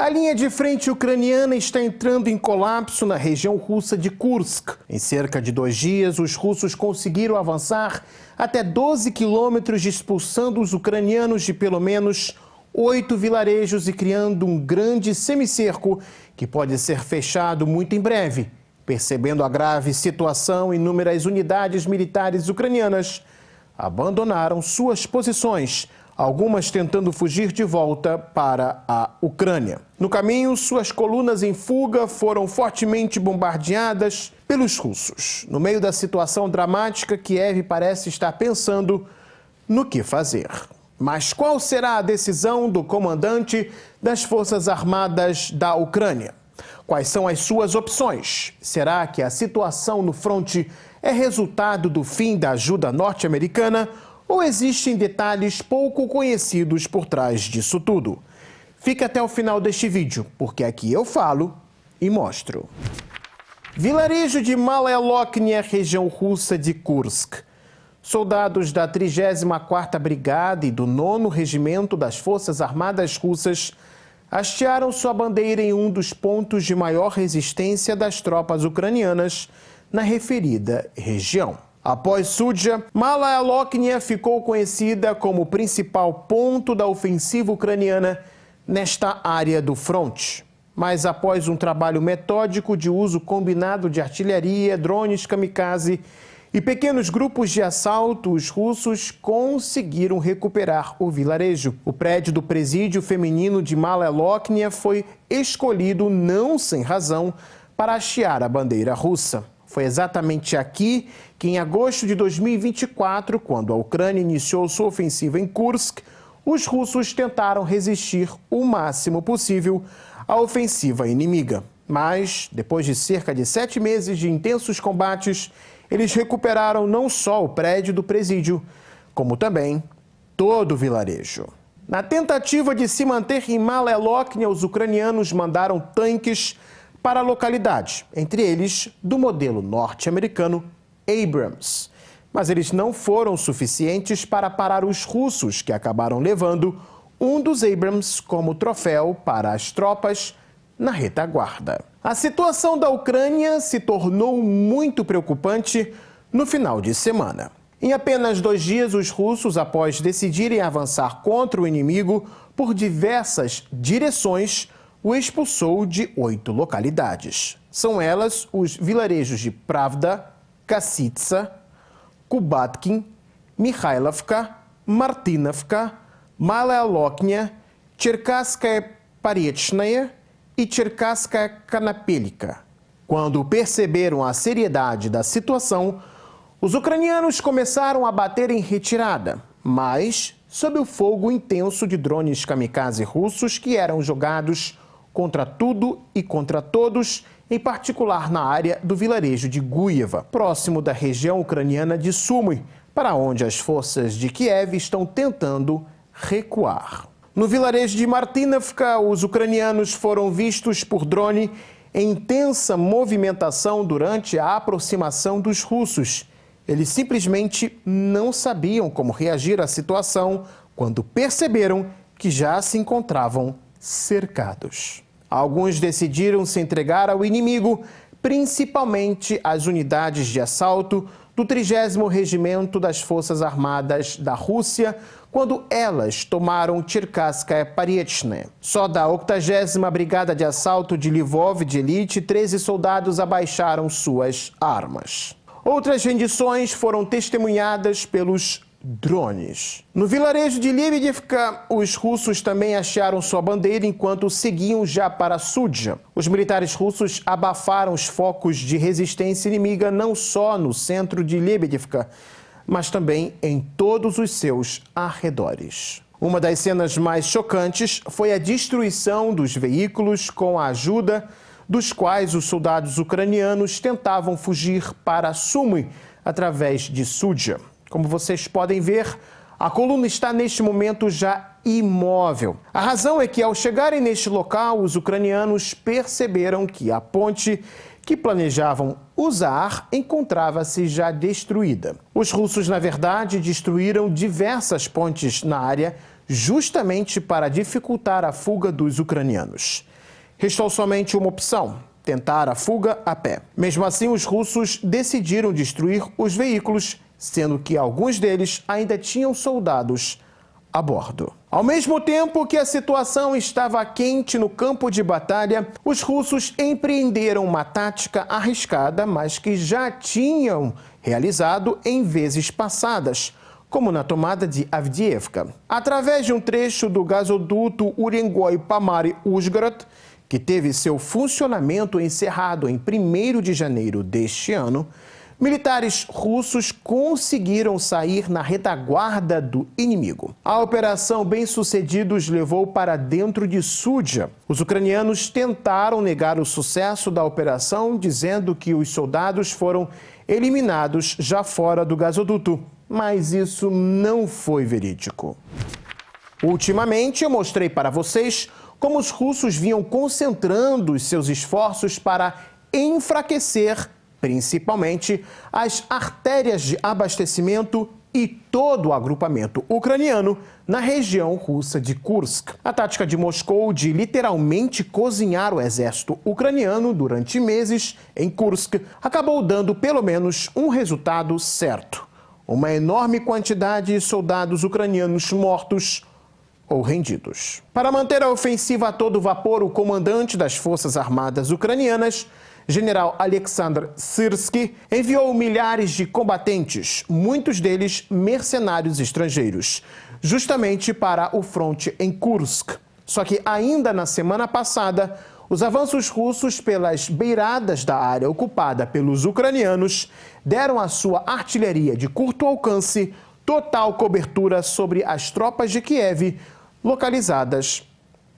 A linha de frente ucraniana está entrando em colapso na região russa de Kursk. Em cerca de 2 dias, os russos conseguiram avançar até 12 quilômetros, expulsando os ucranianos de pelo menos 8 vilarejos e criando um grande semicerco que pode ser fechado muito em breve. Percebendo a grave situação, inúmeras unidades militares ucranianas abandonaram suas posições, algumas tentando fugir de volta para a Ucrânia. No caminho, suas colunas em fuga foram fortemente bombardeadas pelos russos. No meio da situação dramática, Kiev parece estar pensando no que fazer. Mas qual será a decisão do comandante das Forças Armadas da Ucrânia? Quais são as suas opções? Será que a situação no fronte é resultado do fim da ajuda norte-americana ou existem detalhes pouco conhecidos por trás disso tudo? Fique até o final deste vídeo, porque aqui eu falo e mostro. Vilarejo de Malaya Loknia, região russa de Kursk. Soldados da 34ª Brigada e do 9º Regimento das Forças Armadas Russas hastearam sua bandeira em um dos pontos de maior resistência das tropas ucranianas na referida região. Após Sudzha, Malaya Loknia ficou conhecida como o principal ponto da ofensiva ucraniana nesta área do fronte. Mas após um trabalho metódico de uso combinado de artilharia, drones kamikaze e pequenos grupos de assalto, os russos conseguiram recuperar o vilarejo. O prédio do presídio feminino de Malaya Loknia foi escolhido não sem razão para hastear a bandeira russa. Foi exatamente aqui que, em agosto de 2024, quando a Ucrânia iniciou sua ofensiva em Kursk, os russos tentaram resistir o máximo possível à ofensiva inimiga. Mas, depois de cerca de 7 meses de intensos combates, eles recuperaram não só o prédio do presídio, como também todo o vilarejo. Na tentativa de se manter em Malaya Loknia, os ucranianos mandaram tanques para a localidade, entre eles do modelo norte-americano Abrams. Mas eles não foram suficientes para parar os russos, que acabaram levando um dos Abrams como troféu para as tropas na retaguarda. A situação da Ucrânia se tornou muito preocupante no final de semana. Em apenas 2 dias, os russos, após decidirem avançar contra o inimigo por diversas direções, o expulsou de 8 localidades. São elas os vilarejos de Pravda, Kassitsa, Kubatkin, Mikhailovka, Martinovka, Malaya Loknia, Cherkasskaya Parietchnaya e Cherkasskaya Kanapelika. Quando perceberam a seriedade da situação, os ucranianos começaram a bater em retirada, mas sob o fogo intenso de drones kamikaze russos que eram jogados contra tudo e contra todos, em particular na área do vilarejo de Guyeva, próximo da região ucraniana de Sumy, para onde as forças de Kiev estão tentando recuar. No vilarejo de Martinovka, os ucranianos foram vistos por drone em intensa movimentação durante a aproximação dos russos. Eles simplesmente não sabiam como reagir à situação quando perceberam que já se encontravam cercados. Alguns decidiram se entregar ao inimigo, principalmente as unidades de assalto do 30º Regimento das Forças Armadas da Rússia, quando elas tomaram Cherkasskaya Parietchnaya. Só da 80ª Brigada de Assalto de Lvov de elite, 13 soldados abaixaram suas armas. Outras rendições foram testemunhadas pelos drones. No vilarejo de Lebedivka, os russos também hastearam sua bandeira enquanto seguiam já para Sudzha. Os militares russos abafaram os focos de resistência inimiga não só no centro de Lebedivka, mas também em todos os seus arredores. Uma das cenas mais chocantes foi a destruição dos veículos com a ajuda dos quais os soldados ucranianos tentavam fugir para Sumy através de Sudzha. Como vocês podem ver, a coluna está neste momento já imóvel. A razão é que, ao chegarem neste local, os ucranianos perceberam que a ponte que planejavam usar encontrava-se já destruída. Os russos, na verdade, destruíram diversas pontes na área justamente para dificultar a fuga dos ucranianos. Restou somente uma opção: tentar a fuga a pé. Mesmo assim, os russos decidiram destruir os veículos, sendo que alguns deles ainda tinham soldados a bordo. Ao mesmo tempo que a situação estava quente no campo de batalha, os russos empreenderam uma tática arriscada, mas que já tinham realizado em vezes passadas, como na tomada de Avdiivka. Através de um trecho do gasoduto Urengoy-Pomary-Uzhgorod, que teve seu funcionamento encerrado em 1º de janeiro deste ano, militares russos conseguiram sair na retaguarda do inimigo. A operação Bem-Sucedido os levou para dentro de Sudzha. Os ucranianos tentaram negar o sucesso da operação, dizendo que os soldados foram eliminados já fora do gasoduto, mas isso não foi verídico. Ultimamente, eu mostrei para vocês como os russos vinham concentrando os seus esforços para enfraquecer principalmente as artérias de abastecimento e todo o agrupamento ucraniano na região russa de Kursk. A tática de Moscou de literalmente cozinhar o exército ucraniano durante meses em Kursk acabou dando pelo menos um resultado certo: uma enorme quantidade de soldados ucranianos mortos ou rendidos. Para manter a ofensiva a todo vapor, o comandante das Forças Armadas ucranianas, General Alexander Syrsky, enviou milhares de combatentes, muitos deles mercenários estrangeiros, justamente para o fronte em Kursk. Só que ainda na semana passada, os avanços russos pelas beiradas da área ocupada pelos ucranianos deram à sua artilharia de curto alcance total cobertura sobre as tropas de Kiev localizadas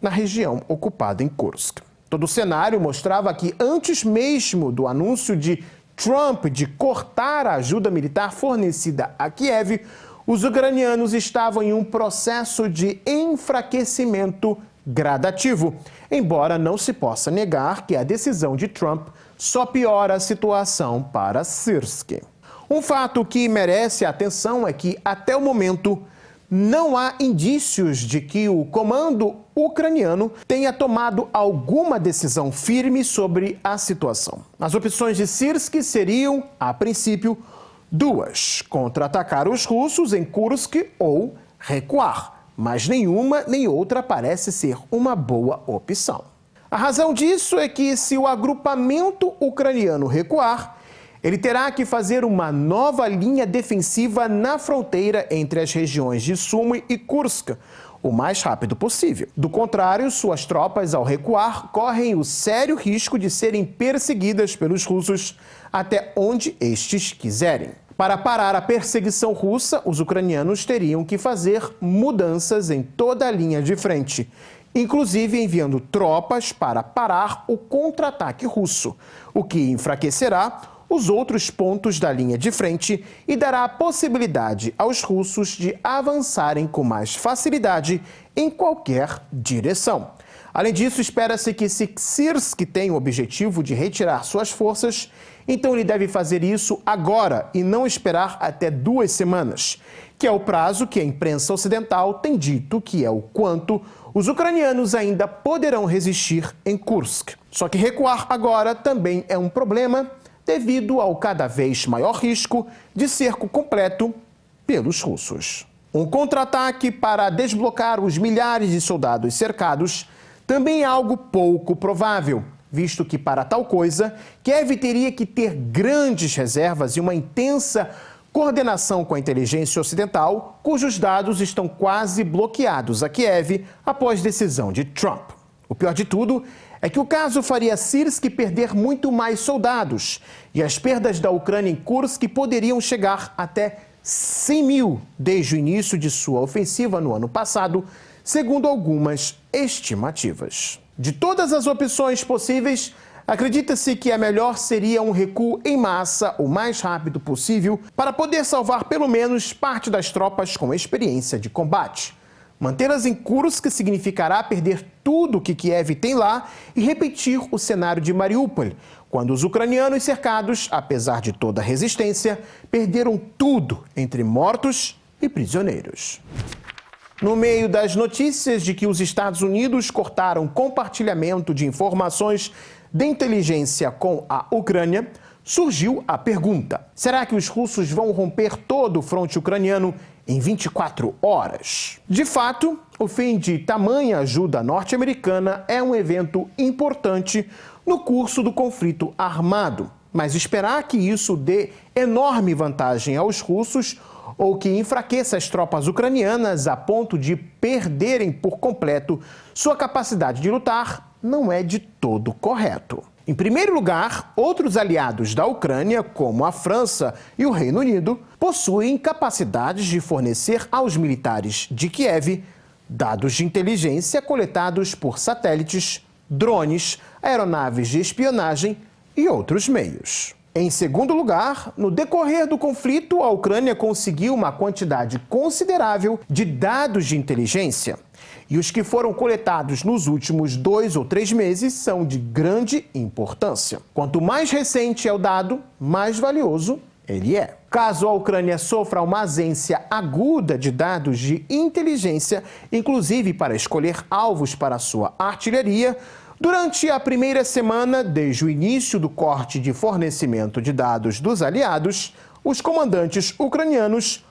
na região ocupada em Kursk. Todo o cenário mostrava que, antes mesmo do anúncio de Trump de cortar a ajuda militar fornecida a Kiev, os ucranianos estavam em um processo de enfraquecimento gradativo, embora não se possa negar que a decisão de Trump só piora a situação para Syrsky. Um fato que merece atenção é que, até o momento, não há indícios de que o comando ucraniano tenha tomado alguma decisão firme sobre a situação. As opções de Syrsky seriam, a princípio, duas: contra-atacar os russos em Kursk ou recuar, mas nenhuma nem outra parece ser uma boa opção. A razão disso é que, se o agrupamento ucraniano recuar, ele terá que fazer uma nova linha defensiva na fronteira entre as regiões de Sumy e Kursk o mais rápido possível. Do contrário, suas tropas, ao recuar, correm o sério risco de serem perseguidas pelos russos até onde estes quiserem. Para parar a perseguição russa, os ucranianos teriam que fazer mudanças em toda a linha de frente, inclusive enviando tropas para parar o contra-ataque russo, o que enfraquecerá os outros pontos da linha de frente e dará a possibilidade aos russos de avançarem com mais facilidade em qualquer direção. Além disso, espera-se que, se Syrsky tem o objetivo de retirar suas forças, então ele deve fazer isso agora e não esperar até 2 semanas, que é o prazo que a imprensa ocidental tem dito que é o quanto os ucranianos ainda poderão resistir em Kursk. Só que recuar agora também é um problema, devido ao cada vez maior risco de cerco completo pelos russos. Um contra-ataque para desblocar os milhares de soldados cercados também é algo pouco provável, visto que, para tal coisa, Kiev teria que ter grandes reservas e uma intensa coordenação com a inteligência ocidental, cujos dados estão quase bloqueados a Kiev após decisão de Trump. O pior de tudo é que o caso faria Syrsky perder muito mais soldados, e as perdas da Ucrânia em Kursk poderiam chegar até 100 mil desde o início de sua ofensiva no ano passado, segundo algumas estimativas. De todas as opções possíveis, acredita-se que a melhor seria um recuo em massa o mais rápido possível para poder salvar pelo menos parte das tropas com experiência de combate. Mantê-las em Kursk significará perder tudo que Kiev tem lá e repetir o cenário de Mariupol, quando os ucranianos cercados, apesar de toda a resistência, perderam tudo entre mortos e prisioneiros. No meio das notícias de que os Estados Unidos cortaram compartilhamento de informações de inteligência com a Ucrânia, surgiu a pergunta: será que os russos vão romper todo o fronte ucraniano em 24 horas? De fato, o fim de tamanha ajuda norte-americana é um evento importante no curso do conflito armado. Mas esperar que isso dê enorme vantagem aos russos ou que enfraqueça as tropas ucranianas a ponto de perderem por completo sua capacidade de lutar não é de todo correto. Em primeiro lugar, outros aliados da Ucrânia, como a França e o Reino Unido, possuem capacidades de fornecer aos militares de Kiev dados de inteligência coletados por satélites, drones, aeronaves de espionagem e outros meios. Em segundo lugar, no decorrer do conflito, a Ucrânia conseguiu uma quantidade considerável de dados de inteligência. E os que foram coletados nos últimos 2 ou 3 meses são de grande importância. Quanto mais recente é o dado, mais valioso ele é. Caso a Ucrânia sofra uma ausência aguda de dados de inteligência, inclusive para escolher alvos para sua artilharia, durante a primeira semana, desde o início do corte de fornecimento de dados dos aliados, os comandantes ucranianos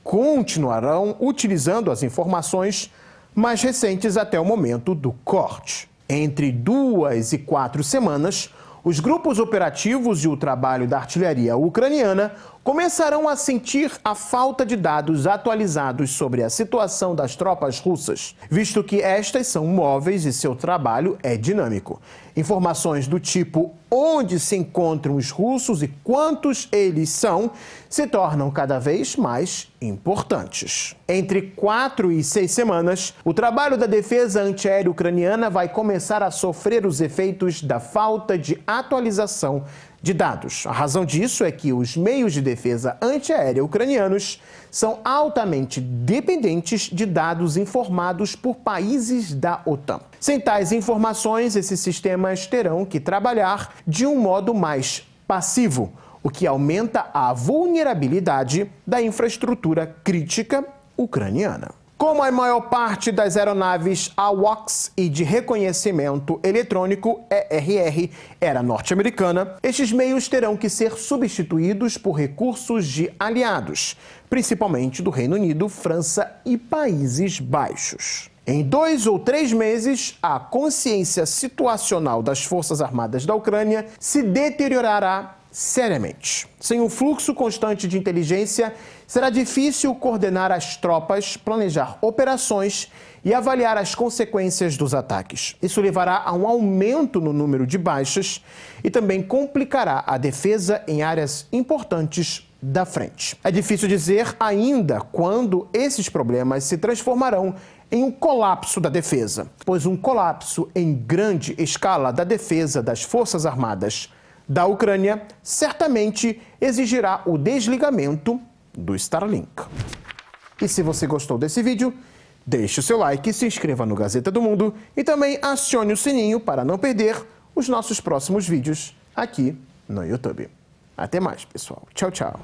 continuarão utilizando as informações mais recentes até o momento do corte. Entre 2 e 4 semanas, os grupos operativos e o trabalho da artilharia ucraniana começarão a sentir a falta de dados atualizados sobre a situação das tropas russas, visto que estas são móveis e seu trabalho é dinâmico. Informações do tipo onde se encontram os russos e quantos eles são se tornam cada vez mais importantes. Entre 4 e 6 semanas, o trabalho da defesa antiaérea ucraniana vai começar a sofrer os efeitos da falta de atualização de dados. A razão disso é que os meios de defesa antiaérea ucranianos são altamente dependentes de dados informados por países da OTAN. Sem tais informações, esses sistemas terão que trabalhar de um modo mais passivo, o que aumenta a vulnerabilidade da infraestrutura crítica ucraniana. Como a maior parte das aeronaves AWACS e de reconhecimento eletrônico ERR era norte-americana, estes meios terão que ser substituídos por recursos de aliados, principalmente do Reino Unido, França e Países Baixos. Em 2 ou 3 meses, a consciência situacional das Forças Armadas da Ucrânia se deteriorará seriamente. Sem um fluxo constante de inteligência, será difícil coordenar as tropas, planejar operações e avaliar as consequências dos ataques. Isso levará a um aumento no número de baixas e também complicará a defesa em áreas importantes da frente. É difícil dizer ainda quando esses problemas se transformarão em um colapso da defesa, pois um colapso em grande escala da defesa das Forças Armadas da Ucrânia certamente exigirá o desligamento do Starlink. E se você gostou desse vídeo, deixe o seu like, se inscreva no Gazeta do Mundo e também acione o sininho para não perder os nossos próximos vídeos aqui no YouTube. Até mais, pessoal. Tchau, tchau.